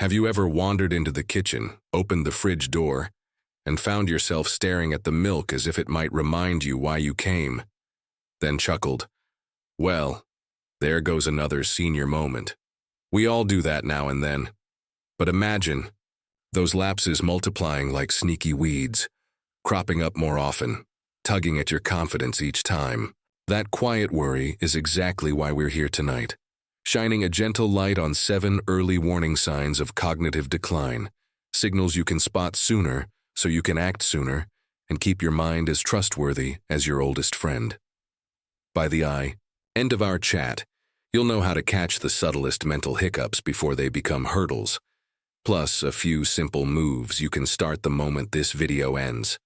Have you ever wandered into the kitchen, opened the fridge door, and found yourself staring at the milk as if it might remind you why you came? Then chuckled, well, there goes another senior moment. We all do that now and then. But imagine those lapses multiplying like sneaky weeds, cropping up more often, tugging at your confidence each time. That quiet worry is exactly why we're here tonight, shining a gentle light on 7 early warning signs of cognitive decline, signals you can spot sooner so you can act sooner and keep your mind as trustworthy as your oldest friend. By the end of our chat, you'll know how to catch the subtlest mental hiccups before they become hurdles, plus a few simple moves you can start the moment this video ends.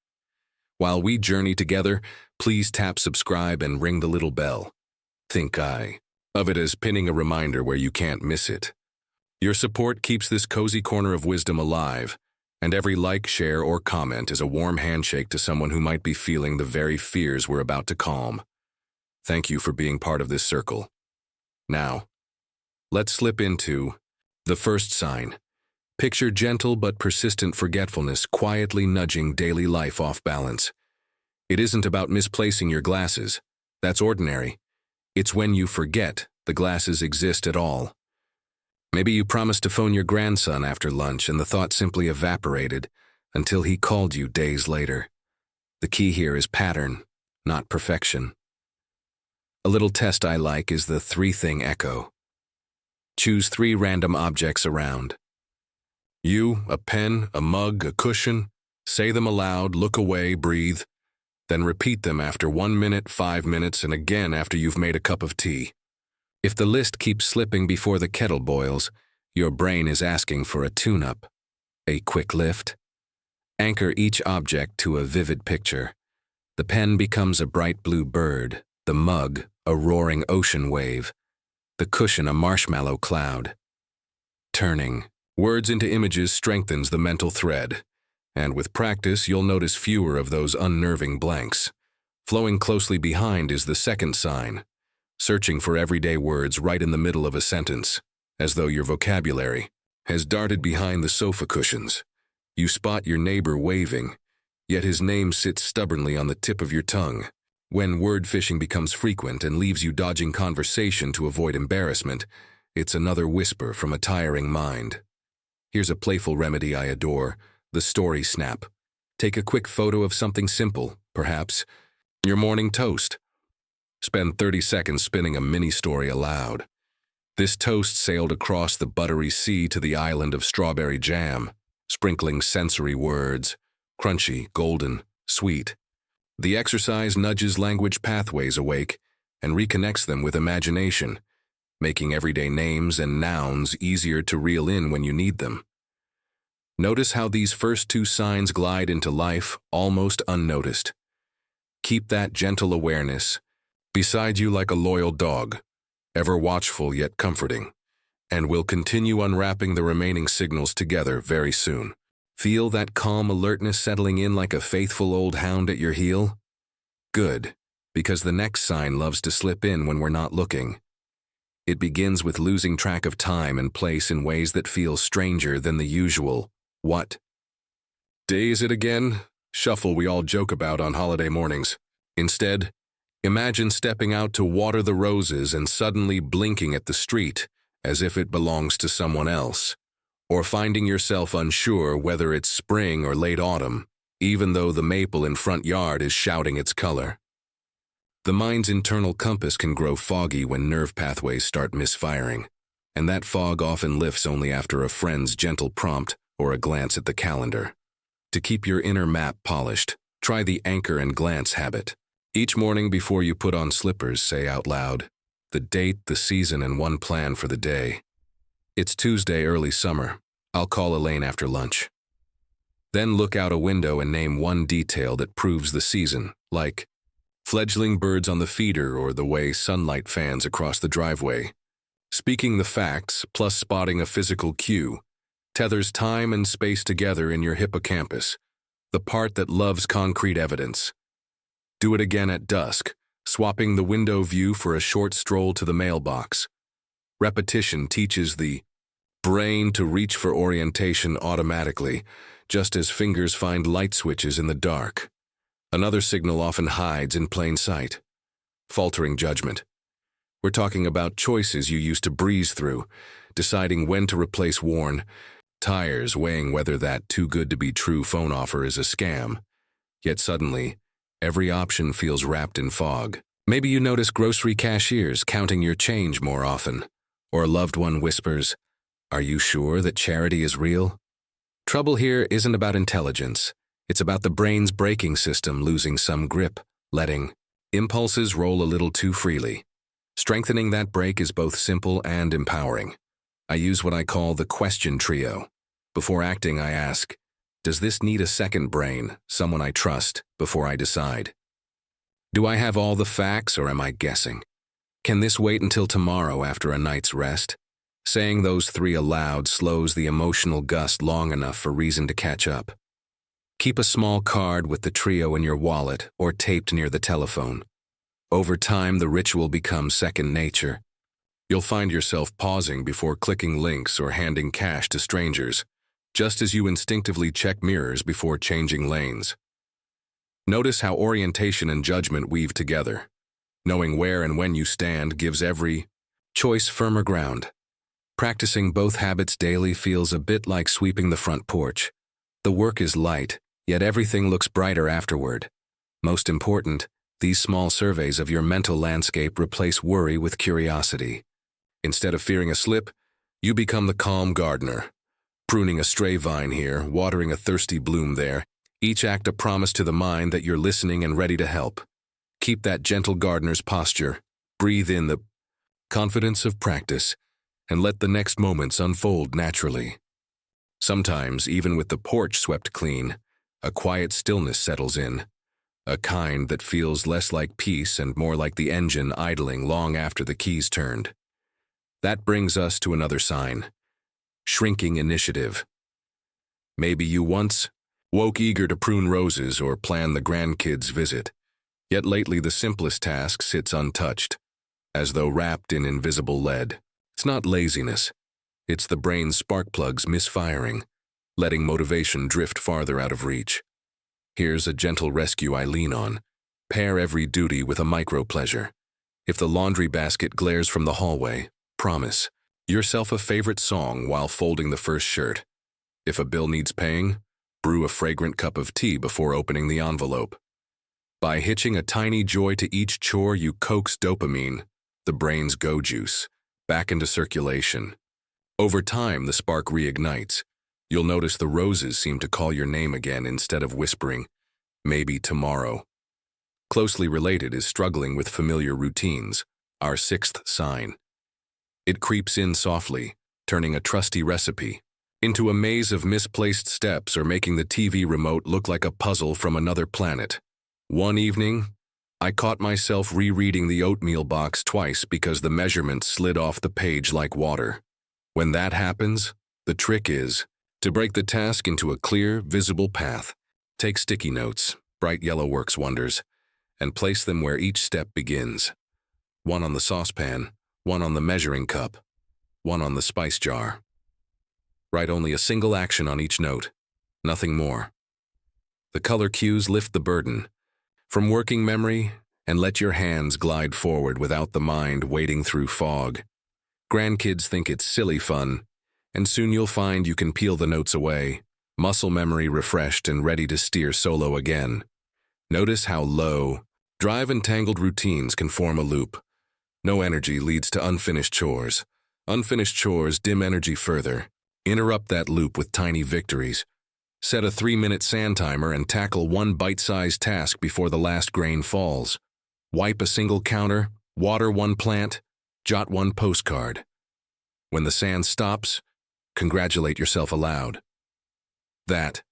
While we journey together, please tap subscribe and ring the little bell. Think of it as pinning a reminder where you can't miss it. Your support keeps this cozy corner of wisdom alive, and every like, share, or comment is a warm handshake to someone who might be feeling the very fears we're about to calm. Thank you for being part of this circle. Now, let's slip into the first sign. Picture gentle but persistent forgetfulness quietly nudging daily life off balance. It isn't about misplacing your glasses. That's ordinary. It's when you forget the glasses exist at all. Maybe you promised to phone your grandson after lunch and the thought simply evaporated until he called you days later. The key here is pattern, not perfection. A little test I like is the 3-thing echo. Choose 3 random objects around. You, a pen, a mug, a cushion. Say them aloud, look away, breathe. Then repeat them after 1 minute, 5 minutes, and again after you've made a cup of tea. If the list keeps slipping before the kettle boils, your brain is asking for a tune-up, a quick lift. Anchor each object to a vivid picture. The pen becomes a bright blue bird, the mug a roaring ocean wave, the cushion a marshmallow cloud. Turning words into images strengthens the mental thread, and with practice you'll notice fewer of those unnerving blanks. Flowing closely behind is the second sign, searching for everyday words right in the middle of a sentence, as though your vocabulary has darted behind the sofa cushions. You spot your neighbor waving, yet his name sits stubbornly on the tip of your tongue. When word fishing becomes frequent and leaves you dodging conversation to avoid embarrassment, it's another whisper from a tiring mind. Here's a playful remedy I adore, the story snap. Take a quick photo of something simple, perhaps your morning toast. Spend 30 seconds spinning a mini story aloud. This toast sailed across the buttery sea to the island of strawberry jam, sprinkling sensory words, crunchy, golden, sweet. The exercise nudges language pathways awake and reconnects them with imagination, making everyday names and nouns easier to reel in when you need them. Notice how these first 2 signs glide into life almost unnoticed. Keep that gentle awareness beside you like a loyal dog, ever watchful yet comforting, and we'll continue unwrapping the remaining signals together very soon. Feel that calm alertness settling in like a faithful old hound at your heel? Good, because the next sign loves to slip in when we're not looking. It begins with losing track of time and place in ways that feel stranger than the usual. What day is it again? Shuffle we all joke about on holiday mornings. Instead, imagine stepping out to water the roses and suddenly blinking at the street as if it belongs to someone else, or finding yourself unsure whether it's spring or late autumn, even though the maple in front yard is shouting its color. The mind's internal compass can grow foggy when nerve pathways start misfiring, and that fog often lifts only after a friend's gentle prompt or a glance at the calendar. To keep your inner map polished, try the anchor and glance habit. Each morning before you put on slippers, say out loud the date, the season, and one plan for the day. It's Tuesday, early summer. I'll call Elaine after lunch. Then look out a window and name one detail that proves the season, like fledgling birds on the feeder or the way sunlight fans across the driveway. Speaking the facts, plus spotting a physical cue, tethers time and space together in your hippocampus, the part that loves concrete evidence. Do it again at dusk, swapping the window view for a short stroll to the mailbox. Repetition teaches the brain to reach for orientation automatically, just as fingers find light switches in the dark. Another signal often hides in plain sight. Faltering judgment. We're talking about choices you used to breeze through, deciding when to replace worn tires, weighing whether that too-good-to-be-true phone offer is a scam. Yet suddenly, every option feels wrapped in fog. Maybe you notice grocery cashiers counting your change more often, or a loved one whispers, "Are you sure that charity is real?" Trouble here isn't about intelligence. It's about the brain's braking system losing some grip, letting impulses roll a little too freely. Strengthening that brake is both simple and empowering. I use what I call the question trio. Before acting, I ask, does this need a second brain, someone I trust, before I decide? Do I have all the facts, or am I guessing? Can this wait until tomorrow after a night's rest? Saying those three aloud slows the emotional gust long enough for reason to catch up. Keep a small card with the trio in your wallet or taped near the telephone. Over time, the ritual becomes second nature. You'll find yourself pausing before clicking links or handing cash to strangers, just as you instinctively check mirrors before changing lanes. Notice how orientation and judgment weave together. Knowing where and when you stand gives every choice firmer ground. Practicing both habits daily feels a bit like sweeping the front porch. The work is light, yet everything looks brighter afterward. Most important, these small surveys of your mental landscape replace worry with curiosity. Instead of fearing a slip, you become the calm gardener. Pruning a stray vine here, watering a thirsty bloom there, each act a promise to the mind that you're listening and ready to help. Keep that gentle gardener's posture, breathe in the confidence of practice, and let the next moments unfold naturally. Sometimes, even with the porch swept clean, a quiet stillness settles in, a kind that feels less like peace and more like the engine idling long after the keys turned. That brings us to another sign. Shrinking initiative. Maybe you once woke eager to prune roses or plan the grandkids' visit, yet lately the simplest task sits untouched, as though wrapped in invisible lead. It's not laziness. It's the brain's spark plugs misfiring, letting motivation drift farther out of reach. Here's a gentle rescue I lean on. Pair every duty with a micro-pleasure. If the laundry basket glares from the hallway, promise yourself a favorite song while folding the first shirt. If a bill needs paying, brew a fragrant cup of tea before opening the envelope. By hitching a tiny joy to each chore, you coax dopamine, the brain's go juice, back into circulation. Over time, the spark reignites. You'll notice the roses seem to call your name again instead of whispering, "Maybe tomorrow." Closely related is struggling with familiar routines, our sixth sign. It creeps in softly, turning a trusty recipe into a maze of misplaced steps or making the TV remote look like a puzzle from another planet. One evening, I caught myself rereading the oatmeal box twice because the measurements slid off the page like water. When that happens, the trick is to break the task into a clear, visible path. Take sticky notes, bright yellow works wonders, and place them where each step begins. One on the saucepan, one on the measuring cup, one on the spice jar. Write only a single action on each note, nothing more. The color cues lift the burden from working memory and let your hands glide forward without the mind wading through fog. Grandkids think it's silly fun, and soon you'll find you can peel the notes away, muscle memory refreshed and ready to steer solo again. Notice how low, drive-entangled routines can form a loop. No energy leads to unfinished chores. Unfinished chores dim energy further. Interrupt that loop with tiny victories. Set a 3-minute sand timer and tackle one bite-sized task before the last grain falls. Wipe a single counter, water one plant, jot one postcard. When the sand stops, congratulate yourself aloud. That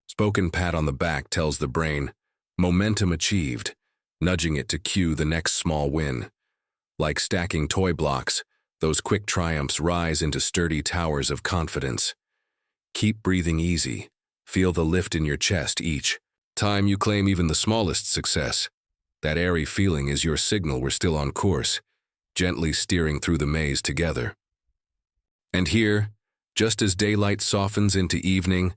spoken pat on the back tells the brain, momentum achieved, nudging it to cue the next small win. Like stacking toy blocks, those quick triumphs rise into sturdy towers of confidence. Keep breathing easy. Feel the lift in your chest each time you claim even the smallest success. That airy feeling is your signal we're still on course, gently steering through the maze together. And here, just as daylight softens into evening,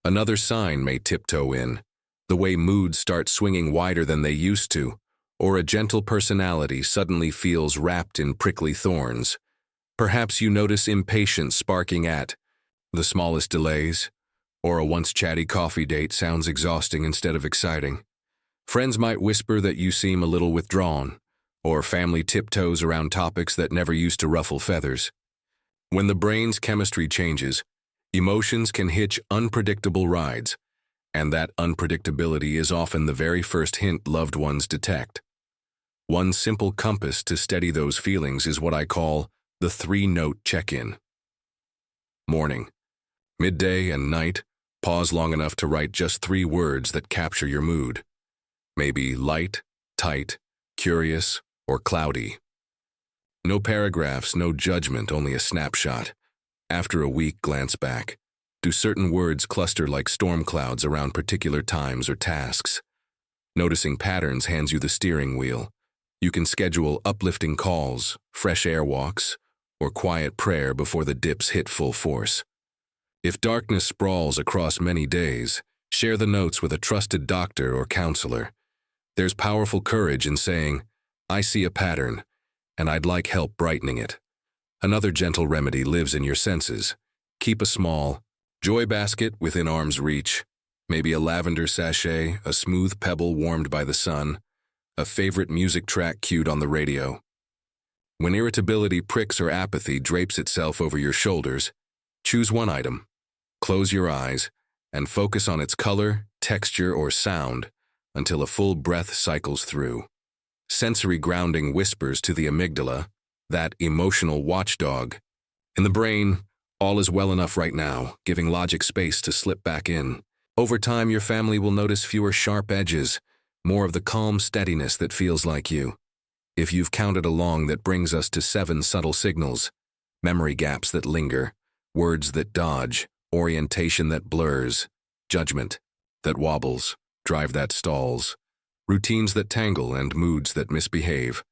another sign may tiptoe in, the way moods start swinging wider than they used to, or a gentle personality suddenly feels wrapped in prickly thorns. Perhaps you notice impatience sparking at the smallest delays, or a once chatty coffee date sounds exhausting instead of exciting. Friends might whisper that you seem a little withdrawn, or family tiptoes around topics that never used to ruffle feathers. When the brain's chemistry changes, emotions can hitch unpredictable rides, and that unpredictability is often the very first hint loved ones detect. One simple compass to steady those feelings is what I call the 3-note check-in. Morning. Midday and night, pause long enough to write just 3 words that capture your mood. Maybe light, tight, curious, or cloudy. No paragraphs, no judgment, only a snapshot. After a week, glance back. Do certain words cluster like storm clouds around particular times or tasks? Noticing patterns hands you the steering wheel. You can schedule uplifting calls, fresh air walks, or quiet prayer before the dips hit full force. If darkness sprawls across many days, share the notes with a trusted doctor or counselor. There's powerful courage in saying, "I see a pattern, and I'd like help brightening it." Another gentle remedy lives in your senses. Keep a small joy basket within arm's reach, maybe a lavender sachet, a smooth pebble warmed by the sun, a favorite music track cued on the radio. When irritability pricks or apathy drapes itself over your shoulders, choose one item, close your eyes, and focus on its color, texture, or sound until a full breath cycles through. Sensory grounding whispers to the amygdala, that emotional watchdog. In the brain, all is well enough right now, giving logic space to slip back in. Over time, your family will notice fewer sharp edges, more of the calm steadiness that feels like you. If you've counted along, that brings us to 7 subtle signals: memory gaps that linger, words that dodge, orientation that blurs, judgment that wobbles, drive that stalls, routines that tangle, and moods that misbehave.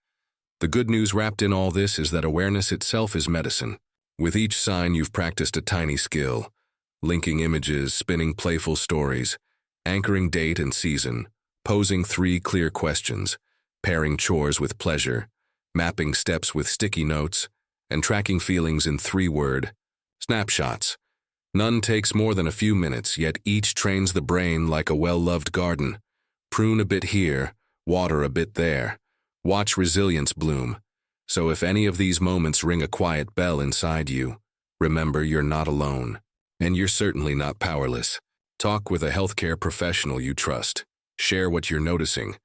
The good news wrapped in all this is that awareness itself is medicine. With each sign, you've practiced a tiny skill: linking images, spinning playful stories, anchoring date and season, posing 3 clear questions, pairing chores with pleasure, mapping steps with sticky notes, and tracking feelings in 3-word snapshots. None takes more than a few minutes, yet each trains the brain like a well-loved garden. Prune a bit here, water a bit there. Watch resilience bloom. So if any of these moments ring a quiet bell inside you, remember you're not alone. And you're certainly not powerless. Talk with a healthcare professional you trust. Share what you're noticing.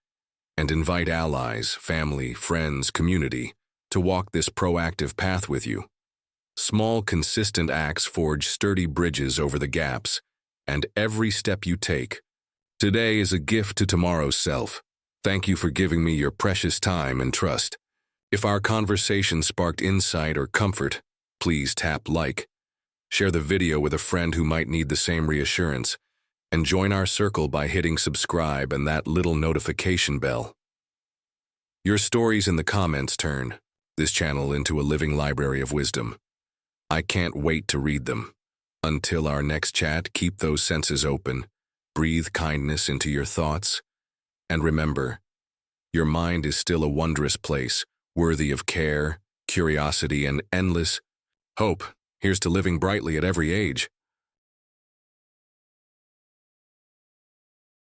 And invite allies, family, friends, community to walk this proactive path with you. Small, consistent acts forge sturdy bridges over the gaps, and every step you take today is a gift to tomorrow's self. Thank you for giving me your precious time and trust. If our conversation sparked insight or comfort, please tap like. Share the video with a friend who might need the same reassurance, and join our circle by hitting subscribe and that little notification bell. Your stories in the comments turn this channel into a living library of wisdom. I can't wait to read them. Until our next chat, keep those senses open, breathe kindness into your thoughts, and remember, your mind is still a wondrous place, worthy of care, curiosity, and endless hope. Here's to living brightly at every age.